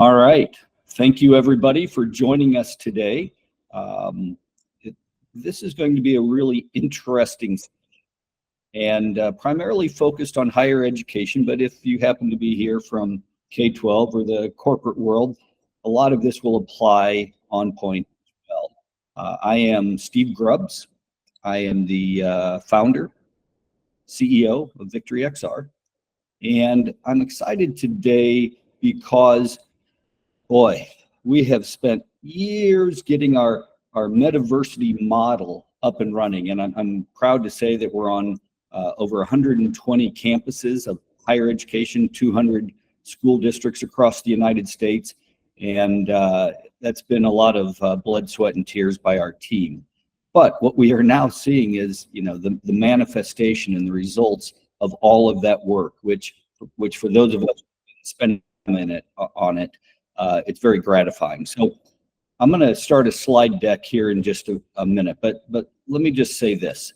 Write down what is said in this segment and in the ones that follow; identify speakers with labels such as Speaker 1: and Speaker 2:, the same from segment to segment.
Speaker 1: All right. Thank you, everybody, for joining us today. This is going to be a really interesting and primarily focused on higher education. But if you happen to be here from K-12 or the corporate world, a lot of this will apply on point as well. I am Steve Grubbs. I am the founder, CEO of VictoryXR. And I'm excited today because boy, we have spent years getting our metaversity model up and running, and I'm proud to say that we're on over 120 campuses of higher education, 200 school districts across the United States, and that's been a lot of blood, sweat, and tears by our team. But what we are now seeing is, the manifestation and the results of all of that work, which for those of us who spend a minute on it, it's very gratifying. So I'm going to start a slide deck here in just a minute, but let me just say this.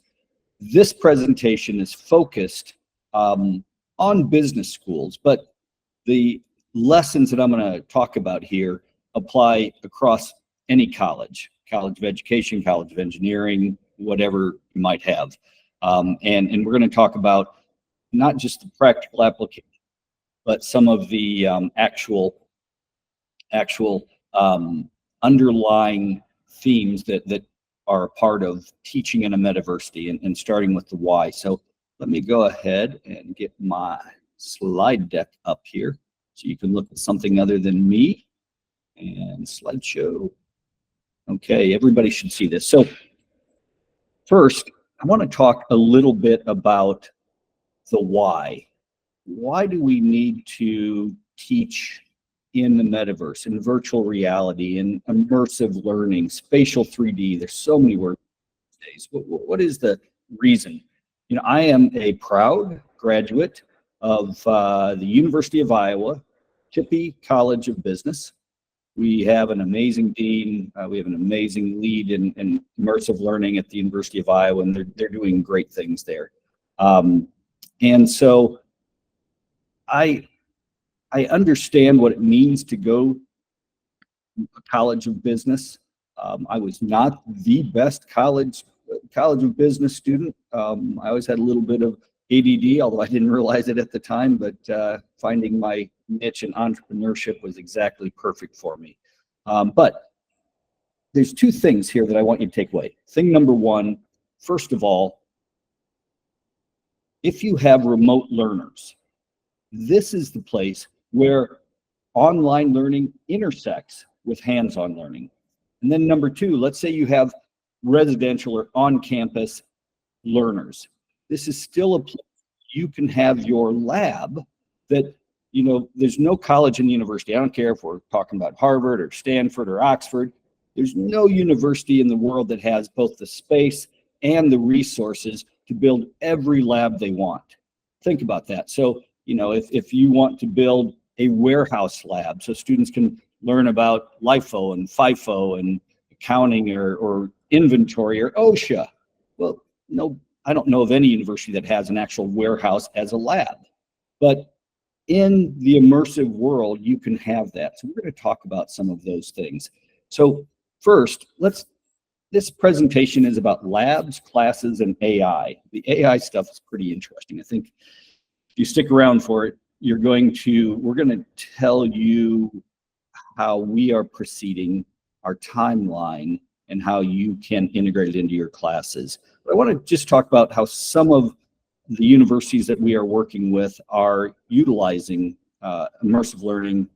Speaker 1: This presentation is focused on business schools, but the lessons that I'm going to talk about here apply across any college of education, college of engineering, whatever you might have. And we're going to talk about not just the practical application, but some of the actual underlying themes that are a part of teaching in a metaversity and starting with the why. So let me go ahead and get my slide deck up here so you can look at something other than me. And slideshow. Okay, everybody should see this. So first, I want to talk a little bit about the why. Why do we need to teach in the metaverse, in virtual reality, in immersive learning, spatial 3D? There's so many words these days. What is the reason? I am a proud graduate of the University of Iowa, Tippie College of Business. We have an amazing dean. We have an amazing lead in immersive learning at the University of Iowa, and they're doing great things there. And so I understand what it means to go to a College of Business. I was not the best College of Business student. I always had a little bit of ADD, although I didn't realize it at the time, but finding my niche in entrepreneurship was exactly perfect for me. But there's two things here that I want you to take away. Thing number one, first of all, if you have remote learners, this is the place where online learning intersects with hands-on learning. And then number two, let's say you have residential or on-campus learners. This is still a place you can have your lab that, there's no college and university. I don't care if we're talking about Harvard or Stanford or Oxford. There's no university in the world that has both the space and the resources to build every lab they want. Think about that. So, if you want to build a warehouse lab so students can learn about LIFO and FIFO and accounting or inventory or OSHA, well, no, I don't know of any university that has an actual warehouse as a lab. But in the immersive world, you can have that. So we're going to talk about some of those things. So first, this presentation is about labs, classes, and AI. The AI stuff is pretty interesting. I think if you stick around for it, we're going to tell you how we are proceeding, our timeline, and how you can integrate it into your classes. But I want to just talk about how some of the universities that we are working with are utilizing immersive learning,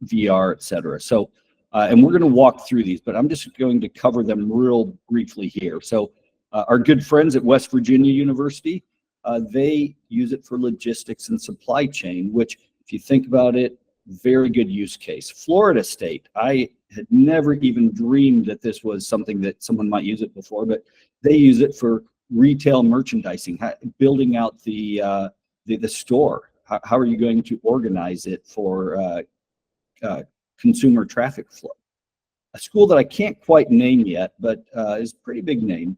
Speaker 1: VR, et cetera. So, and we're going to walk through these, but I'm just going to cover them real briefly here. So our good friends at West Virginia University, they use it for logistics and supply chain, which if you think about it, very good use case. Florida State, I had never even dreamed that this was something that someone might use it before, but they use it for retail merchandising, building out the store. How are you going to organize it for consumer traffic flow? A school that I can't quite name yet, but is a pretty big name.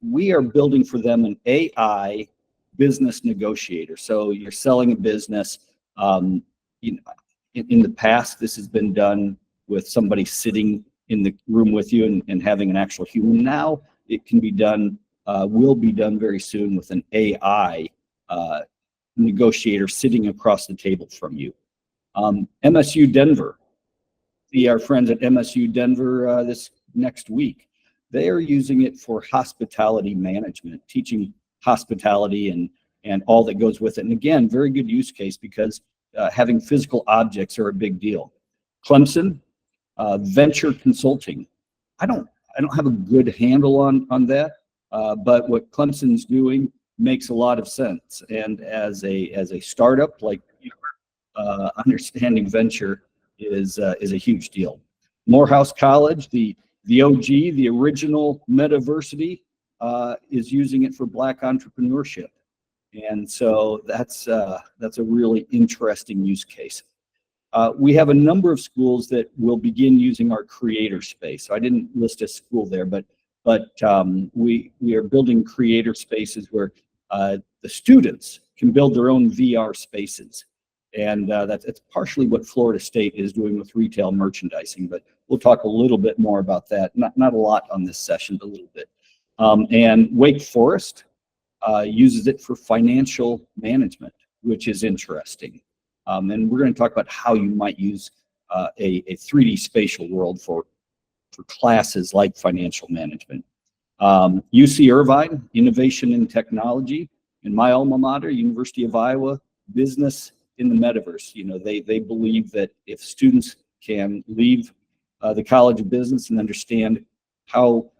Speaker 1: We are building for them an AI business negotiator. So you're selling a business. in the past, this has been done with somebody sitting in the room with you and having an actual human. Now it can be done, will be done very soon with an AI negotiator sitting across the table from you. MSU Denver, see our friends at MSU Denver this next week. They are using it for hospitality management, teaching hospitality and all that goes with it. And again, very good use case because having physical objects are a big deal. Clemson, venture consulting. I don't have a good handle on that, but what Clemson's doing makes a lot of sense. And as a startup, like understanding venture is a huge deal. Morehouse College, the OG, the original Metaversity, is using it for Black entrepreneurship, and so that's a really interesting use case. We have a number of schools that will begin using our creator space. So I didn't list a school there, but we are building creator spaces where the students can build their own VR spaces. And that's partially what Florida State is doing with retail merchandising, but we'll talk a little bit more about that. Not a lot on this session, but a little bit. And Wake Forest uses it for financial management, which is interesting. And we're going to talk about how you might use a 3D spatial world for classes like financial management. UC Irvine, Innovation in Technology, and my alma mater, University of Iowa, Business in the Metaverse. You know, they believe that if students can leave the College of Business and understand how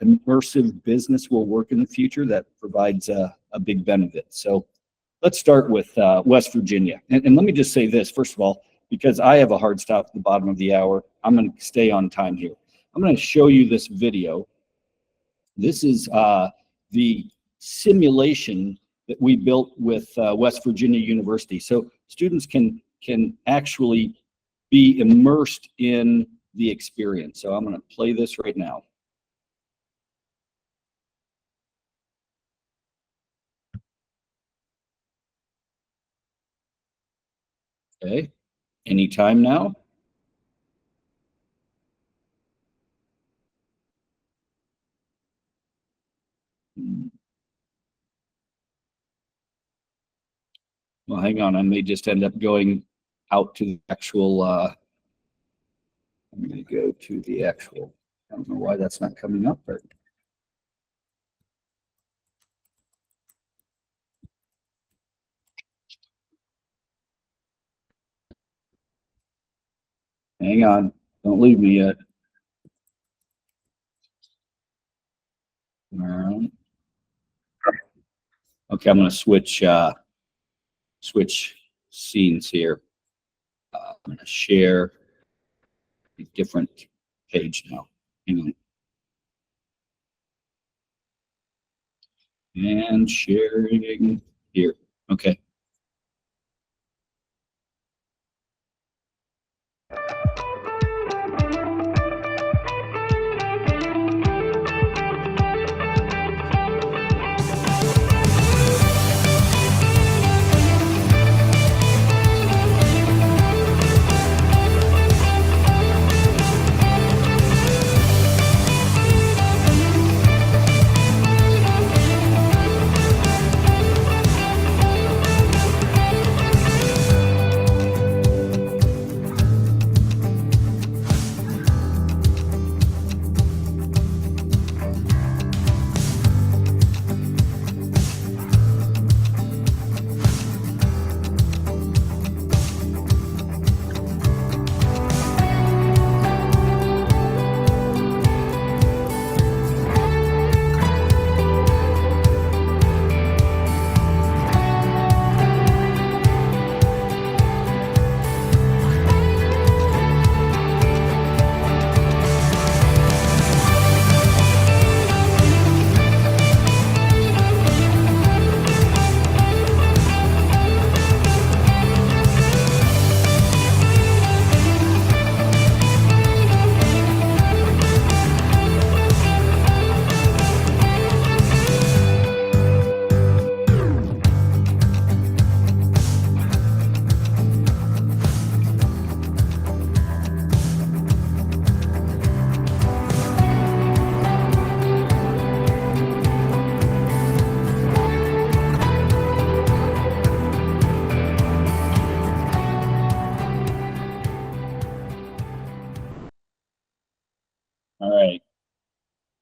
Speaker 1: immersive business will work in the future, that provides a big benefit. So let's start with West Virginia. And let me just say this, first of all, because I have a hard stop at the bottom of the hour, I'm going to stay on time here. I'm going to show you this video. This is the simulation that we built with West Virginia University. So students can actually be immersed in the experience. So I'm going to play this right now. Okay, anytime now. Well, hang on, I may just end up going out to the actual, I'm going to go to the actual, I don't know why that's not coming up, but. Hang on, don't leave me yet. All right. Okay, I'm going to switch scenes here. I'm going to share a different page now. Hang on. And sharing here. Okay.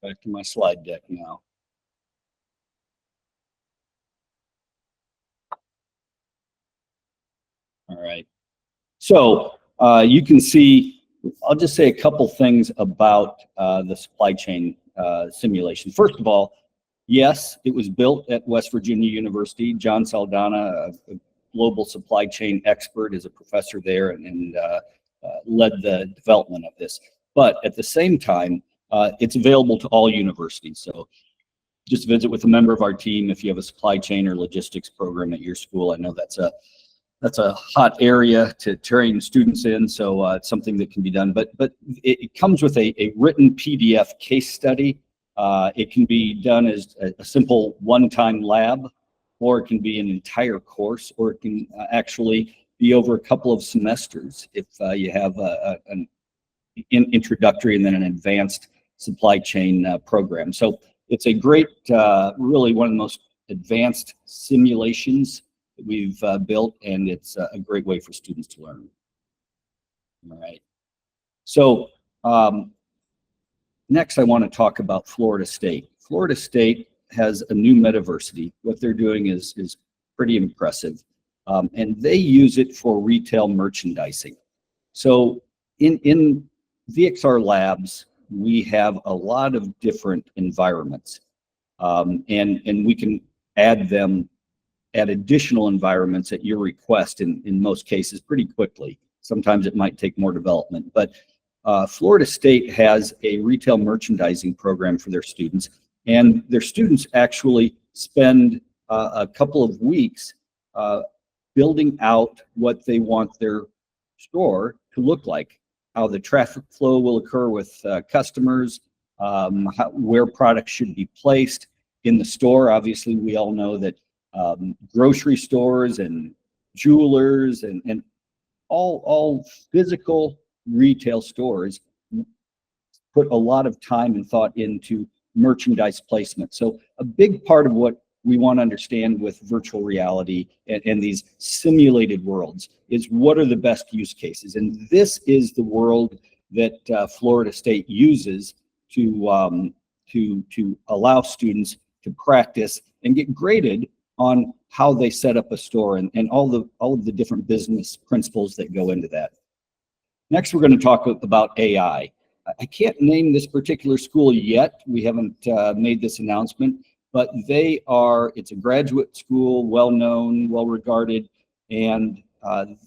Speaker 1: Back to my slide deck now. All right. So you can see, I'll just say a couple things about the supply chain simulation. First of all, yes, it was built at West Virginia University. John Saldana, a global supply chain expert, is a professor there and led the development of this. But at the same time, it's available to all universities. So just visit with a member of our team if you have a supply chain or logistics program at your school. I know that's a hot area to train students in, so it's something that can be done. But it comes with a written PDF case study. It can be done as a simple one-time lab, or it can be an entire course, or it can actually be over a couple of semesters if you have an introductory and then an advanced supply chain program. So it's a great, really one of the most advanced simulations that we've built, and it's a great way for students to learn. All right. So next I want to talk about Florida State. Florida State has a new metaversity. What they're doing is pretty impressive. And they use it for retail merchandising. So in VictoryXR labs, we have a lot of different environments. And we can add additional environments at your request in most cases pretty quickly. Sometimes it might take more development, but Florida State has a retail merchandising program for their students, and their students actually spend a couple of weeks building out what they want their store to look like, how the traffic flow will occur with customers, where products should be placed in the store. Obviously, we all know that grocery stores and jewelers and all physical retail stores put a lot of time and thought into merchandise placement. So a big part of what we want to understand with virtual reality and these simulated worlds is what are the best use cases. And this is the world that Florida State uses to allow students to practice and get graded on how they set up a store and all of the different business principles that go into that. Next, we're going to talk about AI. I can't name this particular school yet. We haven't made this announcement, but it's a graduate school, well-known, well-regarded, and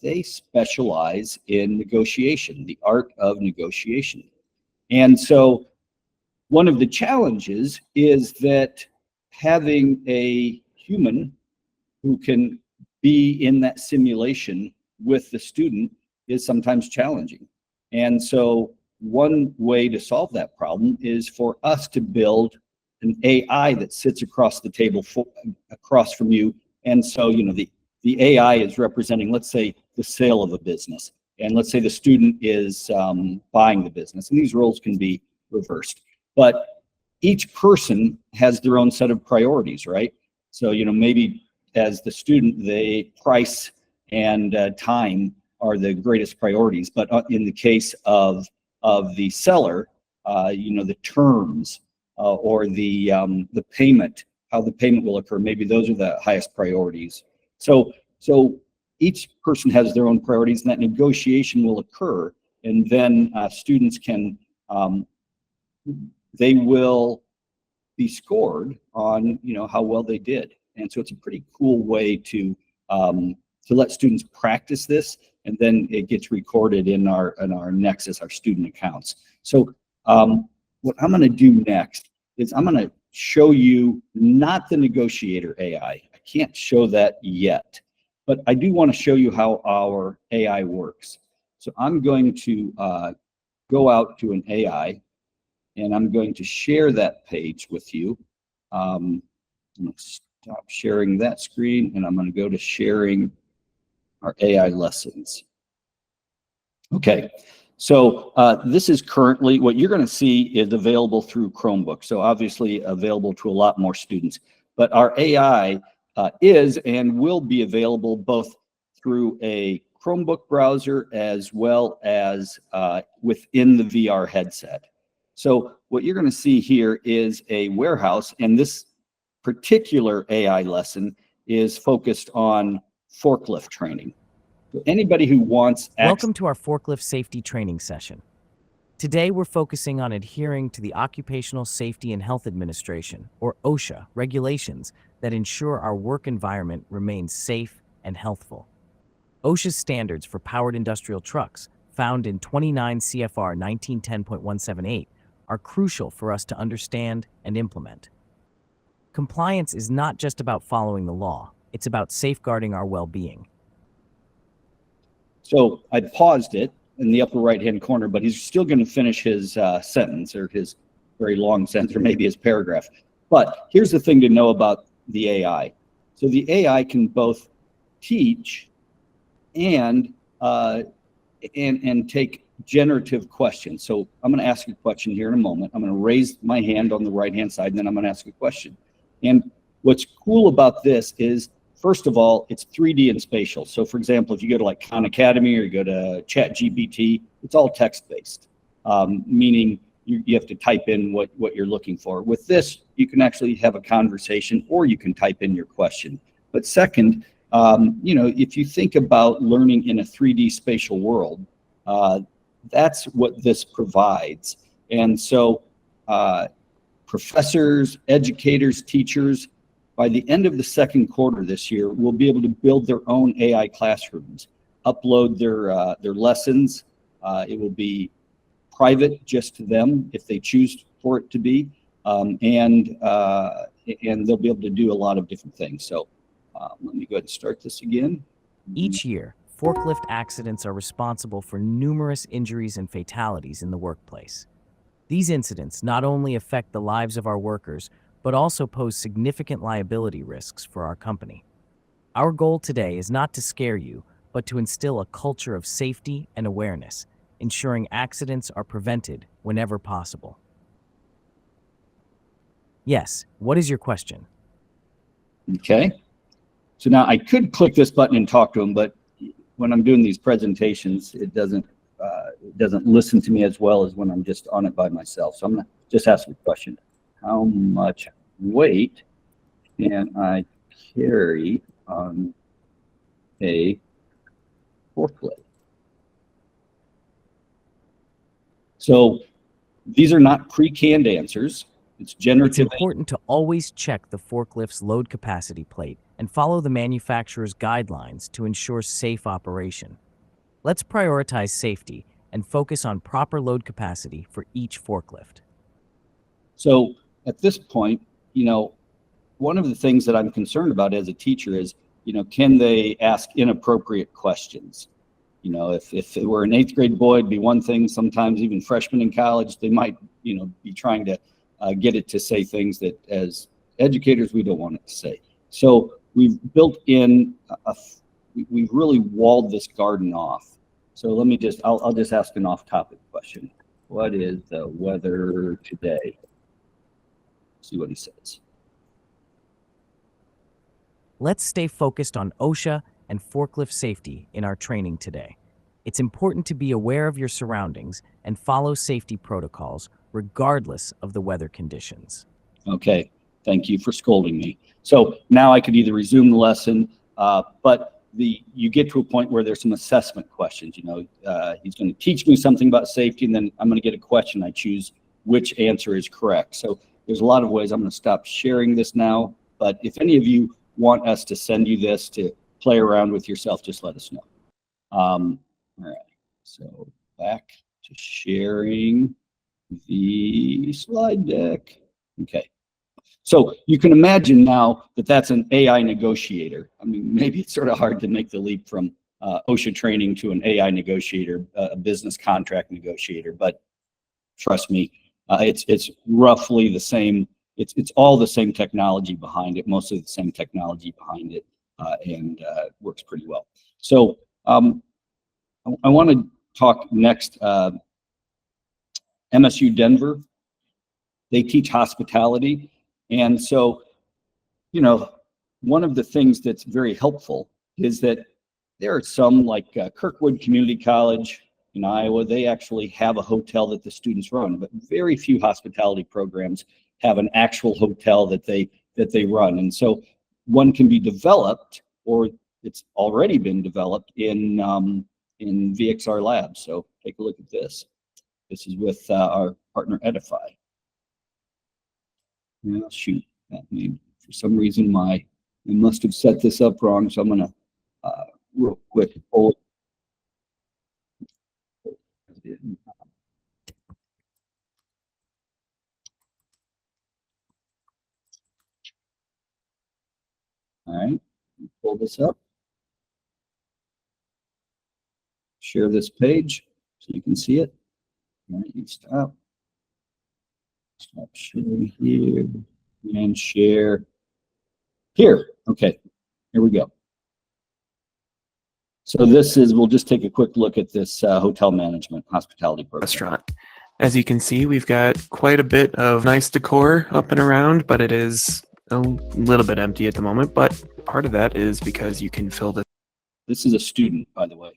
Speaker 1: they specialize in negotiation, the art of negotiation. And so one of the challenges is that having a human who can be in that simulation with the student is sometimes challenging. And so one way to solve that problem is for us to build an AI that sits across the table across from you. And so, the AI is representing, let's say, the sale of a business. And let's say the student is buying the business. And these roles can be reversed. But each person has their own set of priorities, right? So, maybe as the student, they price and time are the greatest priorities. But in the case of the seller, the terms or the payment, how the payment will occur, maybe those are the highest priorities. So each person has their own priorities, and that negotiation will occur, and then students can they will be scored on how well they did. And so it's a pretty cool way to let students practice this, and then it gets recorded in our Nexus, our student accounts. So what I'm going to do next is I'm going to show you not the negotiator AI. I can't show that yet, but I do want to show you how our AI works. So I'm going to go out to an AI, and I'm going to share that page with you. I'm going to stop sharing that screen, and I'm going to go to sharing our AI lessons. Okay, so this is currently, what you're going to see is available through Chromebook. So obviously available to a lot more students. But our AI is and will be available both through a Chromebook browser as well as within the VR headset. So what you're going to see here is a warehouse, and this particular AI lesson is focused on forklift training. So anybody who wants
Speaker 2: Welcome to our forklift safety training session. Today, we're focusing on adhering to the Occupational Safety and Health Administration, or OSHA, regulations that ensure our work environment remains safe and healthful. OSHA's standards for powered industrial trucks, found in 29 CFR 1910.178, are crucial for us to understand and implement. Compliance is not just about following the law, it's about safeguarding our well-being.
Speaker 1: So I paused it in the upper right-hand corner, but he's still going to finish his sentence, or his very long sentence, or maybe his paragraph. But here's the thing to know about the AI. So the AI can both teach and take generative questions. So I'm going to ask you a question here in a moment. I'm going to raise my hand on the right-hand side, and then I'm going to ask a question. And what's cool about this is, first of all, it's 3D and spatial. So for example, if you go to like Khan Academy or you go to ChatGPT, it's all text-based, meaning you have to type in what you're looking for. With this, you can actually have a conversation, or you can type in your question. But second, if you think about learning in a 3D spatial world, that's what this provides. And so professors, educators, teachers, by the end of the second quarter this year, will be able to build their own AI classrooms, upload their lessons. It will be private just to them if they choose for it to be, and they'll be able to do a lot of different things. So let me go ahead and start this again.
Speaker 2: Each year, forklift accidents are responsible for numerous injuries and fatalities in the workplace. These incidents not only affect the lives of our workers, but also pose significant liability risks for our company. Our goal today is not to scare you, but to instill a culture of safety and awareness, ensuring accidents are prevented whenever possible. Yes, what is your question?
Speaker 1: Okay. So now I could click this button and talk to him, but when I'm doing these presentations, it doesn't listen to me as well as when I'm just on it by myself. So I'm gonna just ask a question. How much weight can I carry on a forklift? So these are not pre-canned answers. It's generative.
Speaker 2: It's important to always check the forklift's load capacity plate and follow the manufacturer's guidelines to ensure safe operation. Let's prioritize safety and focus on proper load capacity for each forklift.
Speaker 1: So at this point, one of the things that I'm concerned about as a teacher is, can they ask inappropriate questions? If it were an 8th grade boy, it'd be one thing. Sometimes even freshmen in college, they might, be trying to get it to say things that as educators, we don't want it to say. So we've built in, we've really walled this garden off. So let me I'll just ask an off-topic question. What is the weather today? See what he says.
Speaker 2: Let's stay focused on OSHA and forklift safety in our training today. It's important to be aware of your surroundings and follow safety protocols regardless of the weather conditions. Okay,
Speaker 1: thank you for scolding me. So now I could either resume the lesson, but you get to a point where there's some assessment questions. He's going to teach me something about safety, and then I'm going to get a question. I choose which answer is correct. So there's a lot of ways. I'm going to stop sharing this now, but if any of you want us to send you this to play around with yourself, just let us know. All right, so back to sharing the slide deck. Okay, so you can imagine now that that's an AI negotiator. I mean, maybe it's sort of hard to make the leap from OSHA training to an AI negotiator, a business contract negotiator, but trust me, it's roughly the same. It's all the same technology behind it, most of the same technology behind it, and works pretty well. So I want to talk next. MSU Denver, they teach hospitality. And so, one of the things that's very helpful is that there are some like Kirkwood Community College in Iowa, they actually have a hotel that the students run, but very few hospitality programs have an actual hotel that they run. And so one can be developed, or it's already been developed in VXR Labs. So take a look at this. This is with our partner Edify. Well, shoot, that name, for some reason I must have set this up wrong, so I'm gonna real quick pull it. All right, pull this up. Share this page so you can see it. All right, you stop sharing here and share here. Okay, here we go. So this is, we'll just take a quick look at this hotel management hospitality program.
Speaker 3: Restaurant. As you can see, we've got quite a bit of nice decor up and around, but it is a little bit empty at the moment. But part of that is because you can fill
Speaker 1: This is a student, by the way.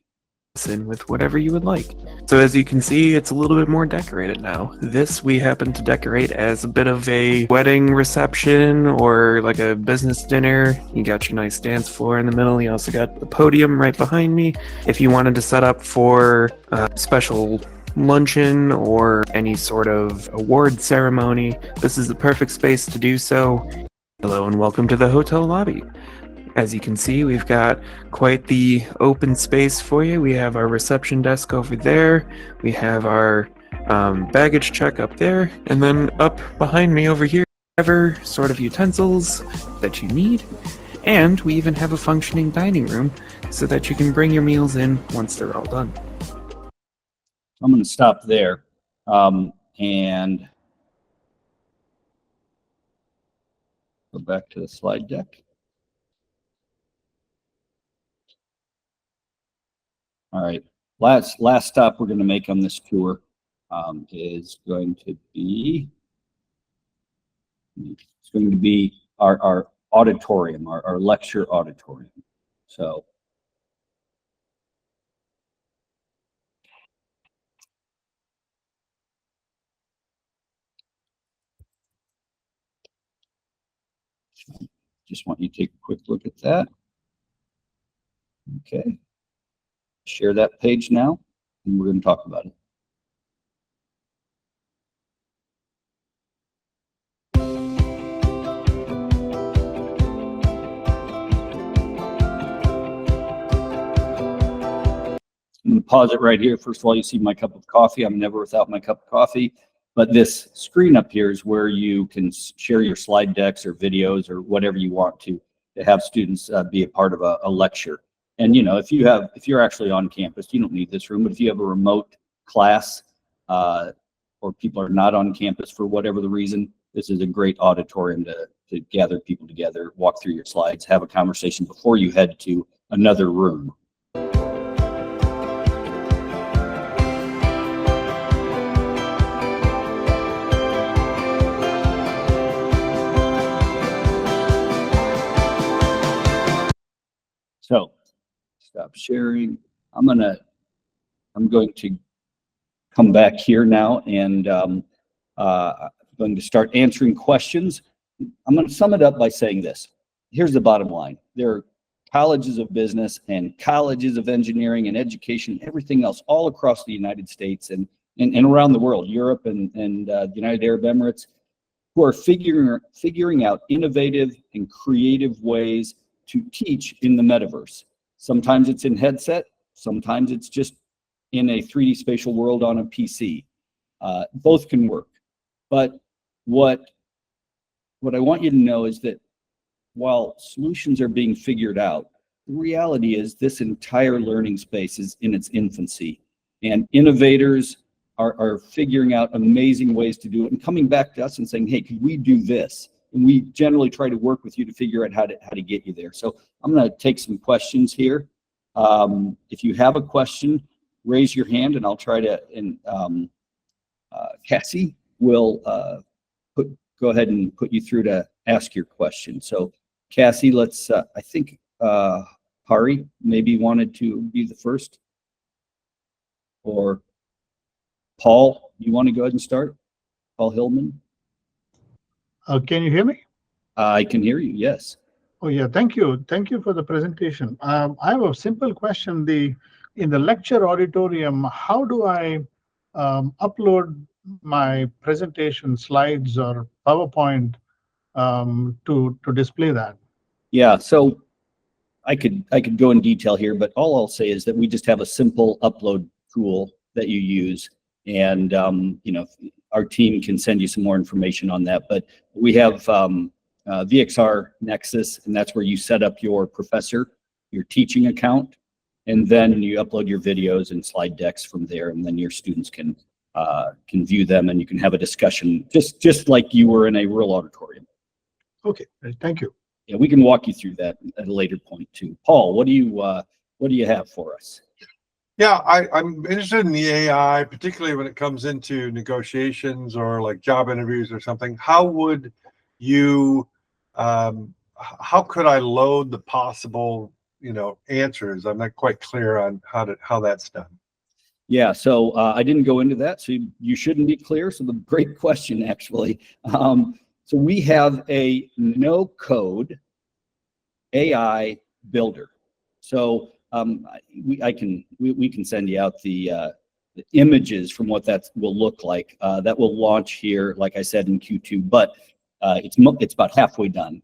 Speaker 3: this in with whatever you would like. So as you can see, it's a little bit more decorated now. This we happen to decorate as a bit of a wedding reception or like a business dinner. You got your nice dance floor in the middle. You also got the podium right behind me. If you wanted to set up for a special luncheon or any sort of award ceremony, this is the perfect space to do so. Hello and welcome to the hotel lobby. As you can see, we've got quite the open space for you. We have our reception desk over there. We have our baggage check up there. And then up behind me over here, whatever sort of utensils that you need. And we even have a functioning dining room so that you can bring your meals in once they're all done.
Speaker 1: I'm going to stop there and go back to the slide deck. All right, last stop we're going to make on this tour is going to be our auditorium, our lecture auditorium. So just want you to take a quick look at that. Okay. Share that page now, and we're going to talk about it. I'm going to pause it right here. First of all, you see my cup of coffee. I'm never without my cup of coffee. But this screen up here is where you can share your slide decks or videos or whatever you want to have students be a part of a lecture. And you know, if you're actually on campus, you don't need this room. But if you have a remote class or people are not on campus for whatever the reason, this is a great auditorium to gather people together, walk through your slides, have a conversation before you head to another room. So stop sharing. I'm going to come back here now, and I'm going to start answering questions. I'm going to sum it up by saying this. Here's the bottom line. There are colleges of business and colleges of engineering and education, everything else, all across the United States and around the world, Europe and the United Arab Emirates, who are figuring out innovative and creative ways to teach in the metaverse. Sometimes it's in headset, sometimes it's just in a 3D spatial world on a PC. Both can work. But what I want you to know is that while solutions are being figured out, the reality is this entire learning space is in its infancy, and innovators are figuring out amazing ways to do it and coming back to us and saying, hey, could we do this? And we generally try to work with you to figure out how to get you there. So I'm going to take some questions here. If you have a question, raise your hand, and I'll try to. And Cassie will go ahead and put you through to ask your question. So Cassie, let's. I think Hari maybe wanted to be the first. or Paul, you want to go ahead and start? Paul Hillman?
Speaker 4: Can you hear me?
Speaker 1: I can hear you, yes.
Speaker 4: Oh, yeah, thank you. Thank you for the presentation. I have a simple question. In the lecture auditorium, how do I upload my presentation slides or PowerPoint to display that?
Speaker 1: Yeah, so I could go in detail here, but all I'll say is that we just have a simple upload tool that you use, and our team can send you some more information on that. But we have VictoryXR Nexus, and that's where you set up your professor, your teaching account, and then you upload your videos and slide decks from there, and then your students can view them, and you can have a discussion just like you were in a real auditorium.
Speaker 4: Okay, thank you.
Speaker 1: Yeah, we can walk you through that at a later point too. Paul, what do you have for us?
Speaker 5: Yeah, I'm interested in the AI, particularly when it comes into negotiations or like job interviews or something. How would you, how could I load the possible, answers? I'm not quite clear on how that's done.
Speaker 1: Yeah, so I didn't go into that, so you shouldn't be clear. So the great question, actually. So we have a no-code AI builder. So we can send you out the images from what that will look like. That will launch here, like I said, in Q2, but it's about halfway done.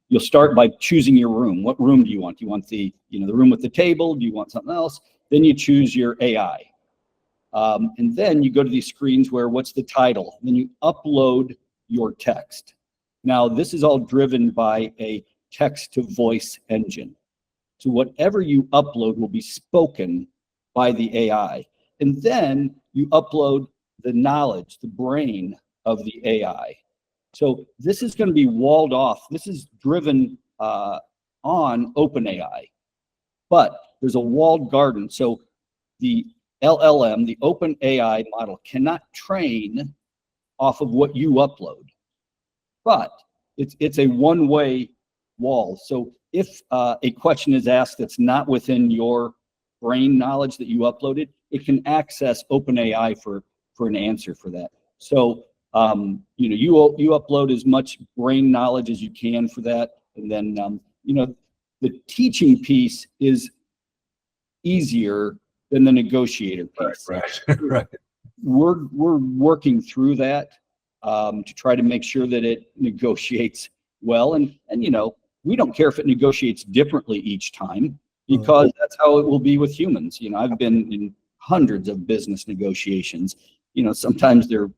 Speaker 1: You'll start by choosing your room. What room do you want? Do you want the room with the table? Do you want something else? Then you choose your AI. And then you go to these screens where what's the title? Then you upload your text. Now, this is all driven by a text-to-voice engine. So whatever you upload will be spoken by the AI. And then you upload the knowledge, the brain of the AI. So this is going to be walled off. This is driven on OpenAI. But there's a walled garden. So the LLM, the OpenAI model, cannot train off of what you upload. But it's a one-way wall. So if a question is asked that's not within your brain knowledge that you uploaded, it can access OpenAI for an answer for that. So you upload as much brain knowledge as you can for that, and then the teaching piece is easier than the negotiator piece.
Speaker 5: Right.
Speaker 1: We're working through that to try to make sure that it negotiates well, and we don't care if it negotiates differently each time, because that's how it will be with humans. I've been in hundreds of business negotiations. Sometimes they're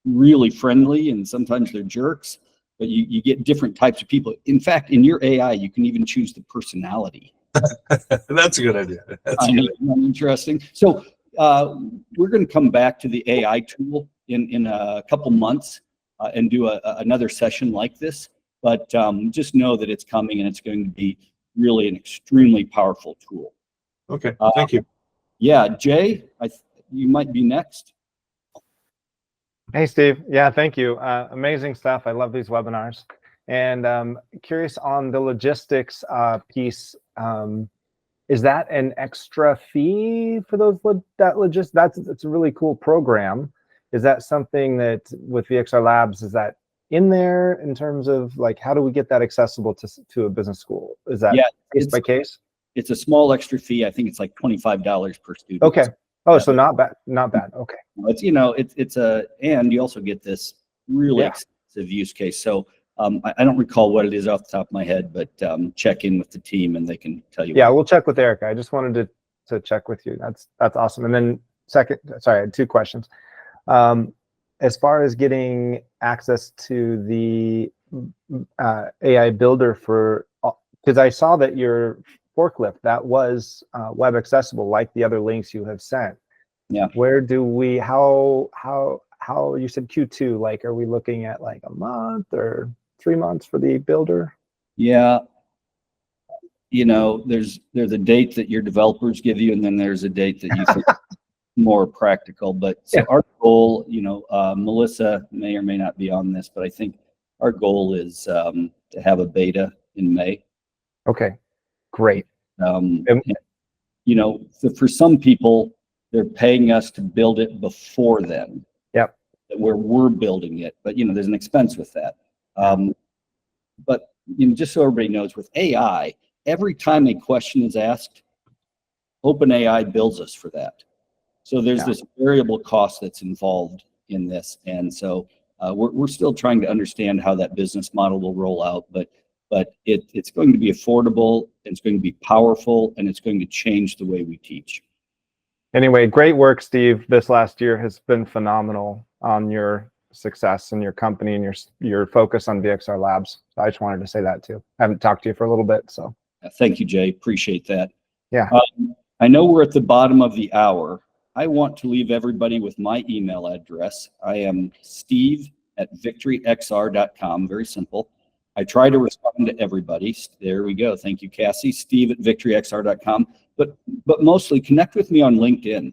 Speaker 1: really friendly and sometimes they're jerks, but you get different types of people. In fact, in your AI, you can even choose the personality.
Speaker 5: That's a good idea. That's
Speaker 1: interesting. So we're going to come back to the AI tool in a couple months and do another session like this. But just know that it's coming, and it's going to be really an extremely powerful tool.
Speaker 5: Okay, thank you.
Speaker 1: Yeah, Jay, you might be next.
Speaker 6: Hey, Steve. Yeah, thank you. Amazing stuff. I love these webinars. And curious on the logistics piece. Is that an extra fee for that logistics? It's a really cool program. Is that something that with VictoryXR Labs, is that in there in terms of like, how do we get that accessible to a business school? Is that case by case?
Speaker 1: It's a small extra fee. I think it's like $25 per student.
Speaker 6: Okay. Oh, so not bad. Not bad. Okay.
Speaker 1: It's and you also get this really extensive use case. So I don't recall what it is off the top of my head, but check in with the team and they can tell you.
Speaker 6: Yeah, we'll check with Erica. I just wanted to check with you. That's awesome. And then I had two questions. As far as getting access to the AI builder because I saw that your forklift, that was web accessible like the other links you have sent.
Speaker 1: Yeah.
Speaker 6: Where do we, how you said Q2, like, are we looking at like a month or 3 months for the builder?
Speaker 1: Yeah. There's a date that your developers give you, and then there's a date that you think more practical. But so our goal, Melissa may or may not be on this, but I think our goal is to have a beta in May.
Speaker 6: Okay, great.
Speaker 1: For some people, they're paying us to build it before then.
Speaker 6: Yep.
Speaker 1: Where we're building it, but there's an expense with that. But just so everybody knows, with AI, every time a question is asked, OpenAI bills us for that. So there's this variable cost that's involved in this, and so we're still trying to understand how that business model will roll out. But it's going to be affordable, it's going to be powerful, and it's going to change the way we teach.
Speaker 6: Anyway, great work, Steve. This last year has been phenomenal on your success in your company and your focus on VXR Labs. So I just wanted to say that too. I haven't talked to you for a little bit, so.
Speaker 1: Thank you, Jay. Appreciate that.
Speaker 6: Yeah.
Speaker 1: I know we're at the bottom of the hour. I want to leave everybody with my email address. I am steve@VictoryXR.com. Very simple. I try to respond to everybody. There we go. Thank you, Cassie. Steve@VictoryXR.com. But mostly connect with me on LinkedIn.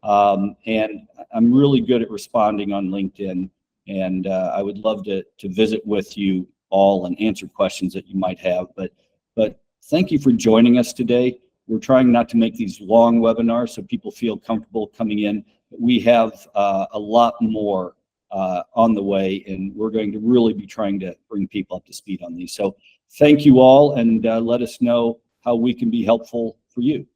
Speaker 1: And I'm really good at responding on LinkedIn. And I would love to visit with you all and answer questions that you might have. But thank you for joining us today. We're trying not to make these long webinars so people feel comfortable coming in. We have a lot more on the way, and we're going to really be trying to bring people up to speed on these. So thank you all, and let us know how we can be helpful for you.